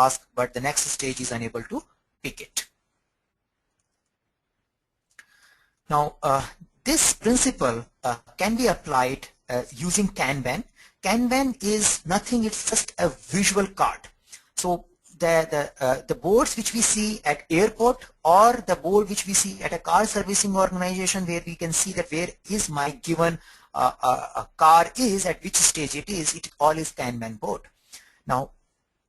task, but the next stage is unable to pick it. Now, this principle can be applied using Kanban. Kanban is nothing, it's just a visual card. So the boards which we see at airport, or the board which we see at a car servicing organization, where we can see that where is my given car is, at which stage it all is Kanban board. Now,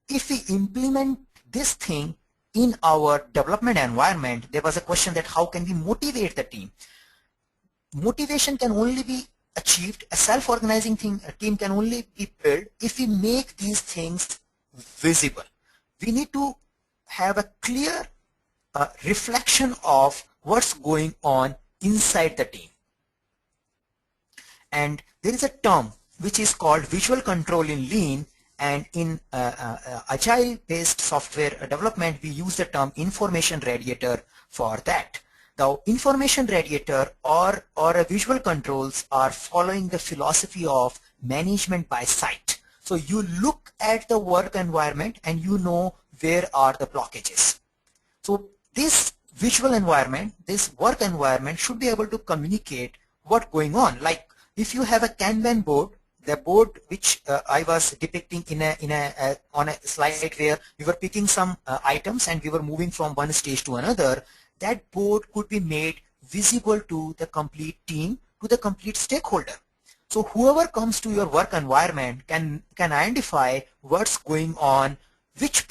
if we implement this thing in our development environment, there was a question that how can we motivate the team? Motivation can only be achieved, a self-organizing team can only be built if we make these things visible. We need to have a clear reflection of what's going on inside the team. And there is a term which is called visual control in Lean, and in agile based software development we use the term information radiator for that. Now, information radiator or a visual controls are following the philosophy of management by sight. So you look at the work environment and you know where are the blockages. So this visual environment, this work environment should be able to communicate what's going on. Like if you have a Kanban board, the board which I was depicting on a slide where we were picking some items and we were moving from one stage to another, that board could be made visible to the complete team, to the complete stakeholder. So whoever comes to your work environment can identify what's going on, which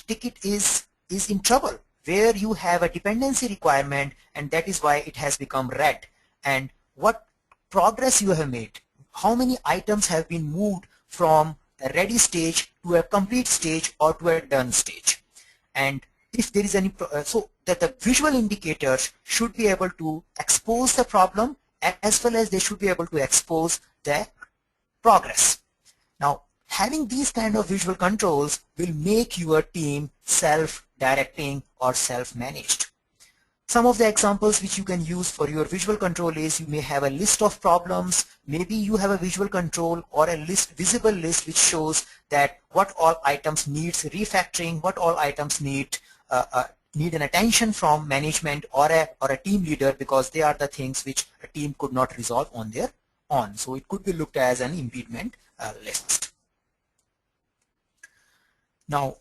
ticket is in trouble, where you have a dependency requirement, and that is why it has become red, and what progress you have made, how many items have been moved from a ready stage to a complete stage or to a done stage. And if there is any, so that the visual indicators should be able to expose the problem as well as they should be able to expose the progress. Now, having these kind of visual controls will make your team self-directing or self-managed. Some of the examples which you can use for your visual control is you may have a list of problems, maybe you have a visual control or a visible list which shows that what all items needs refactoring, what all items need an attention from management or a team leader, because they are the things which a team could not resolve on their own. So it could be looked as an impediment list. Now,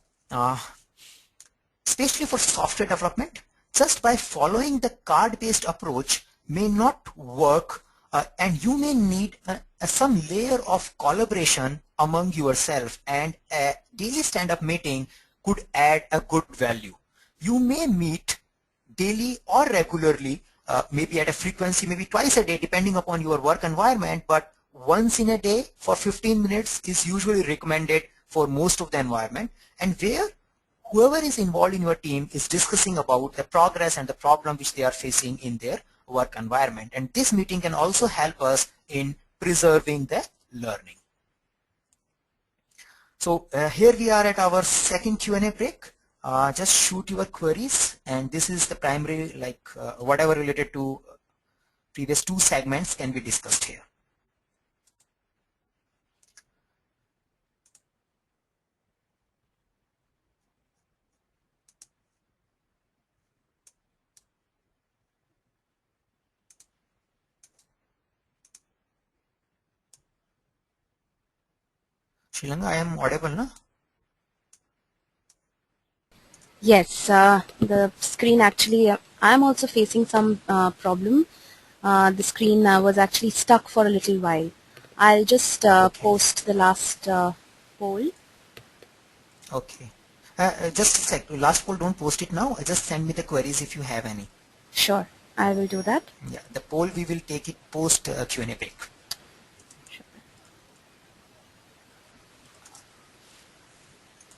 especially for software development, just by following the card-based approach may not work, and you may need some layer of collaboration among yourself, and a daily stand-up meeting could add a good value. You may meet daily or regularly, maybe at a frequency, maybe twice a day, depending upon your work environment, but once in a day for 15 minutes is usually recommended for most of the environment, and where whoever is involved in your team is discussing about the progress and the problem which they are facing in their work environment. And this meeting can also help us in preserving the learning. So here we are at our second Q&A break. Just shoot your queries, and this is the primary, like whatever related to previous two segments can be discussed here. Srilanga, I am audible, no? Yes, the screen actually, I'm also facing some problem. The screen was actually stuck for a little while. I'll just post the last poll. Okay. Just a sec. Last poll, don't post it now. Just send me the queries if you have any. Sure, I will do that. Yeah, the poll we will take it post Q&A break. Sure.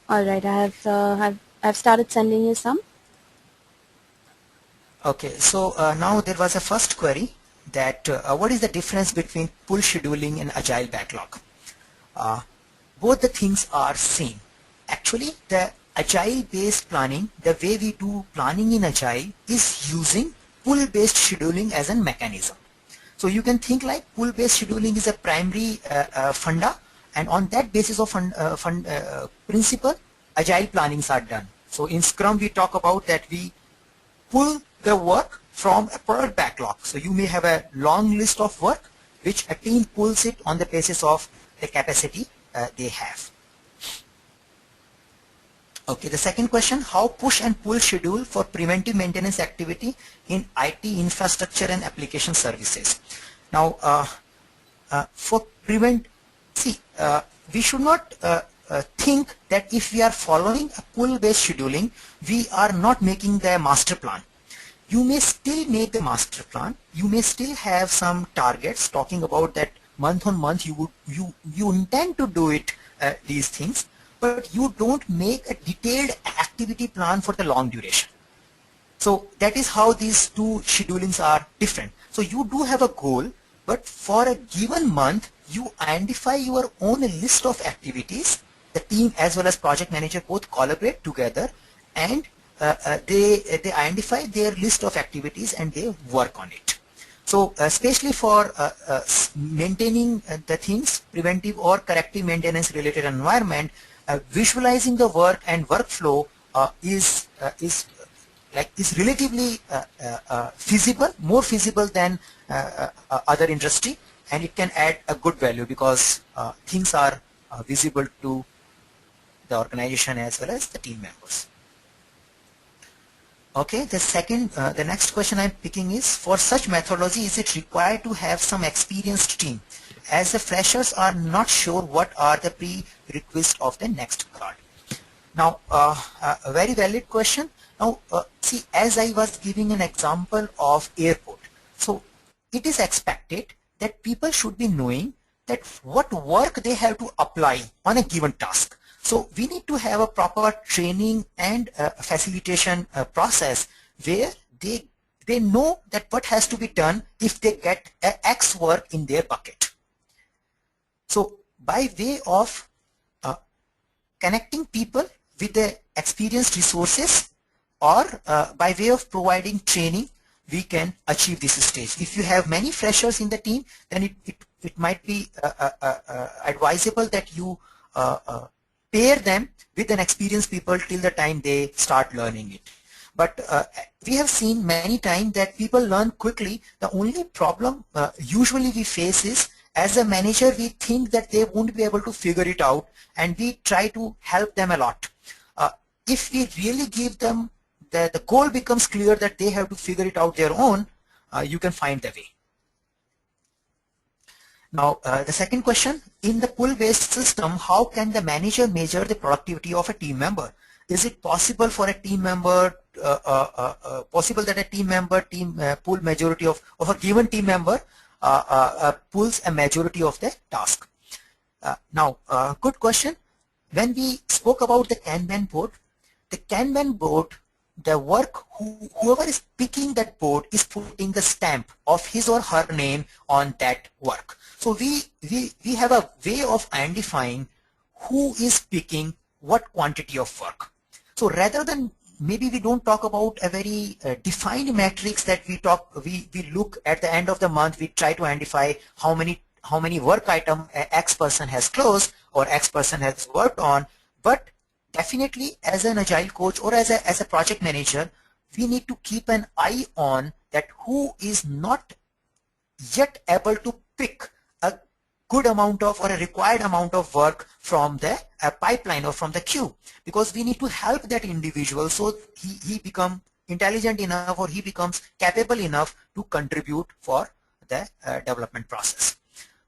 All right, I've started sending you some. Okay, so now there was a first query that what is the difference between pull scheduling and agile backlog? Both the things are same. Actually, the agile based planning, the way we do planning in agile is using pull based scheduling as a mechanism. So you can think like pull based scheduling is a primary funda, and on that basis of principle, agile plannings are done. So in Scrum we talk about that we pull the work from a product backlog. So you may have a long list of work which a team pulls it on the basis of the capacity they have. Okay, the second question, how push and pull schedule for preventive maintenance activity in IT infrastructure and application services. Now, for we should not think that if we are following a pull-based scheduling, we are not making the master plan. You may still make the master plan. You may still have some targets talking about that month on month you intend to do it these things, but you don't make a detailed activity plan for the long duration. So that is how these two schedulings are different. So you do have a goal, but for a given month, you identify your own list of activities. The team as well as project manager both collaborate together, and they identify their list of activities and they work on it. So especially for maintaining the things, preventive or corrective maintenance related environment, visualizing the work and workflow is relatively feasible, more feasible than other industry, and it can add a good value because things are visible to the organization as well as the team members. Okay, the next question I'm picking is, for such methodology, is it required to have some experienced team, as the freshers are not sure what are the prerequisites of the next guard? Now, a very valid question. Now, see, as I was giving an example of airport, so it is expected that people should be knowing that what work they have to apply on a given task. So we need to have a proper training and facilitation process where they know that what has to be done if they get X work in their bucket. So by way of connecting people with the experienced resources, or by way of providing training, we can achieve this stage. If you have many freshers in the team, then it might be advisable that you pair them with an experienced people till the time they start learning it. But we have seen many times that people learn quickly. The only problem usually we face is, as a manager, we think that they won't be able to figure it out, and we try to help them a lot. If we really give them the goal becomes clear that they have to figure it out their own, you can find the way. Now, the second question, in the pull-based system, how can the manager measure the productivity of a team member? Is it possible for a team member, that a team member pull majority of a given team member pulls a majority of the task? Now, good question. When we spoke about the Kanban board, the work, whoever is picking that board is putting the stamp of his or her name on that work. So we have a way of identifying who is picking what quantity of work. So rather than, maybe we don't talk about a very defined matrix that we look at the end of the month, we try to identify how many work item X person has closed or X person has worked on, but definitely as an agile coach or as a project manager, we need to keep an eye on that who is not yet able to pick a good amount of or a required amount of work from the pipeline or from the queue, because we need to help that individual so he become intelligent enough or he becomes capable enough to contribute for the development process.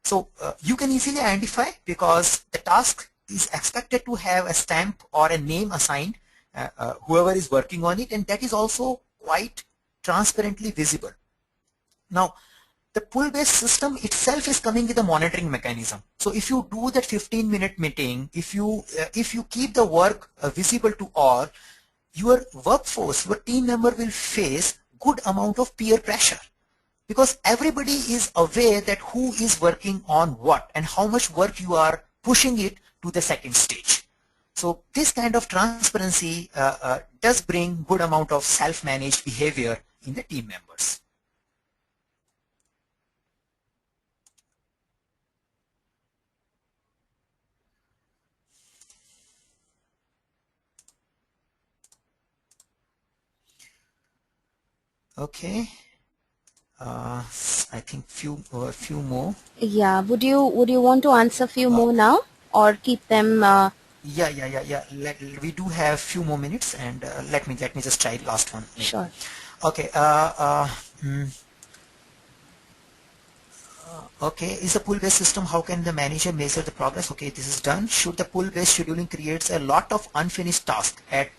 So you can easily identify, because the task is expected to have a stamp or a name assigned, whoever is working on it, and that is also quite transparently visible. Now, the pull-based system itself is coming with a monitoring mechanism. So if you do that 15-minute meeting, if you keep the work visible to all, your workforce, your team member will face good amount of peer pressure, because everybody is aware that who is working on what and how much work you are pushing it to the second stage. So this kind of transparency does bring good amount of self-managed behavior in the team members. Okay. I think few more. Yeah. Would you want to answer few more now or keep them? Yeah. We do have few more minutes, and let me just try last one maybe. Sure. Okay. Okay. Is a pull-based system? How can the manager measure the progress? Okay, this is done. Should the pull-based scheduling creates a lot of unfinished tasks? At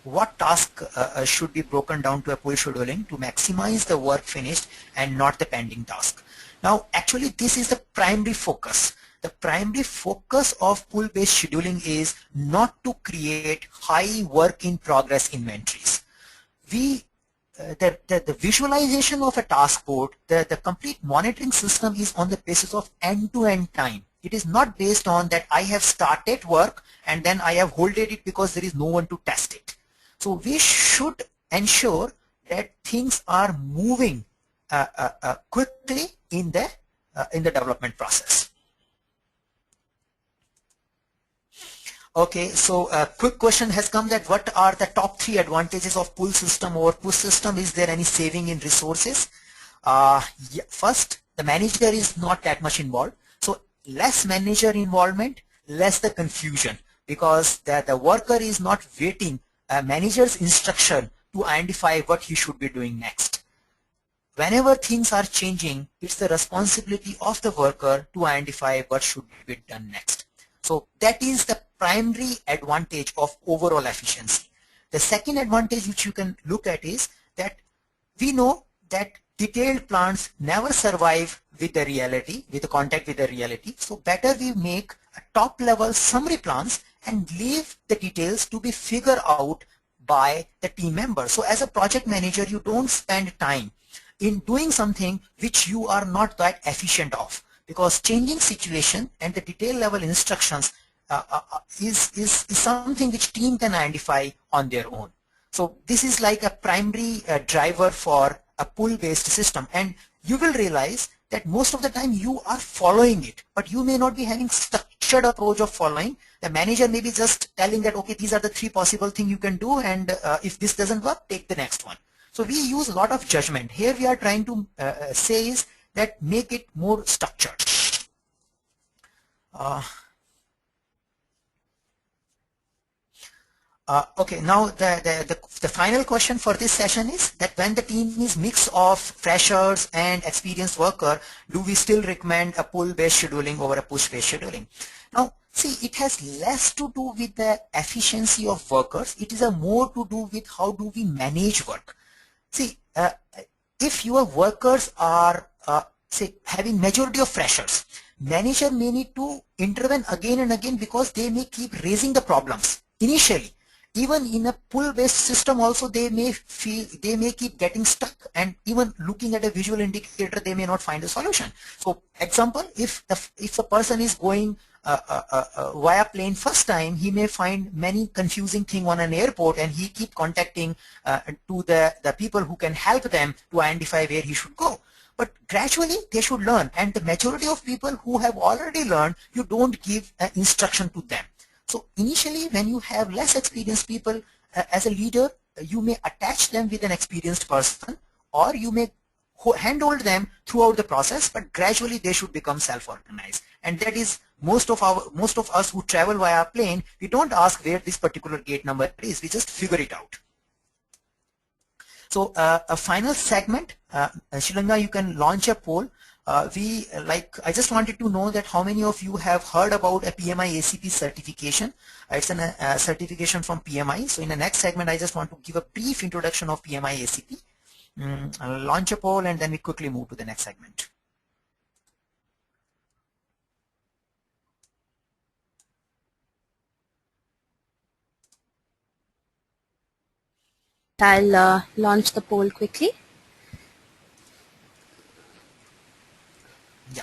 what task should be broken down to a pull scheduling to maximize the work finished and not the pending task? Now, actually, this is the primary focus. The primary focus of pull-based scheduling is not to create high work in progress inventories. We the visualization of a task board, the complete monitoring system is on the basis of end-to-end time. It is not based on that I have started work and then I have holded it because there is no one to test it. So we should ensure that things are moving quickly in the development process. Okay, so a quick question has come that what are the top 3 advantages of pull system over push system? Is there any saving in resources? Yeah, first, the manager is not that much involved. So less manager involvement, less the confusion, because the worker is not waiting a manager's instruction to identify what he should be doing next. Whenever things are changing, it's the responsibility of the worker to identify what should be done next. So that is the primary advantage of overall efficiency. The second advantage which you can look at is that we know that detailed plans never survive with the reality, with the contact with the reality. So better we make a top level summary plans and leave the details to be figured out by the team member. So as a project manager, you don't spend time in doing something which you are not that efficient of, because changing situation and the detail level instructions is something which team can identify on their own. So this is like a primary driver for a pull-based system, and you will realize that most of the time you are following it, but you may not be having structured approach of following. The manager may be just telling that, okay, these are the 3 possible things you can do, and if this doesn't work, take the next one. So we use a lot of judgment. Here we are trying to say is that make it more structured. Uh, okay, now the final question for this session is that when the team is mix of freshers and experienced worker, do we still recommend a pull-based scheduling over a push-based scheduling? Now, see, it has less to do with the efficiency of workers. It is a more to do with how do we manage work. See, if your workers are, say, having majority of freshers, manager may need to intervene again and again because they may keep raising the problems initially. Even in a pull-based system also, they may keep getting stuck, and even looking at a visual indicator, they may not find a solution. So example, if the person is going via plane first time, he may find many confusing thing on an airport, and he keep contacting to the people who can help them to identify where he should go. But gradually they should learn, and the majority of people who have already learned, you don't give instruction to them. So initially, when you have less experienced people as a leader, you may attach them with an experienced person, or you may handhold them throughout the process, but gradually they should become self-organized. And that is most of us who travel via plane, we don't ask where this particular gate number is, we just figure it out. So a final segment, Shilanga, you can launch a poll. I just wanted to know that how many of you have heard about a PMI ACP certification. It's a certification from PMI. So in the next segment, I just want to give a brief introduction of PMI ACP. I'll launch a poll, and then we quickly move to the next segment. I'll launch the poll quickly. Yeah.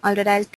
Alright, I'll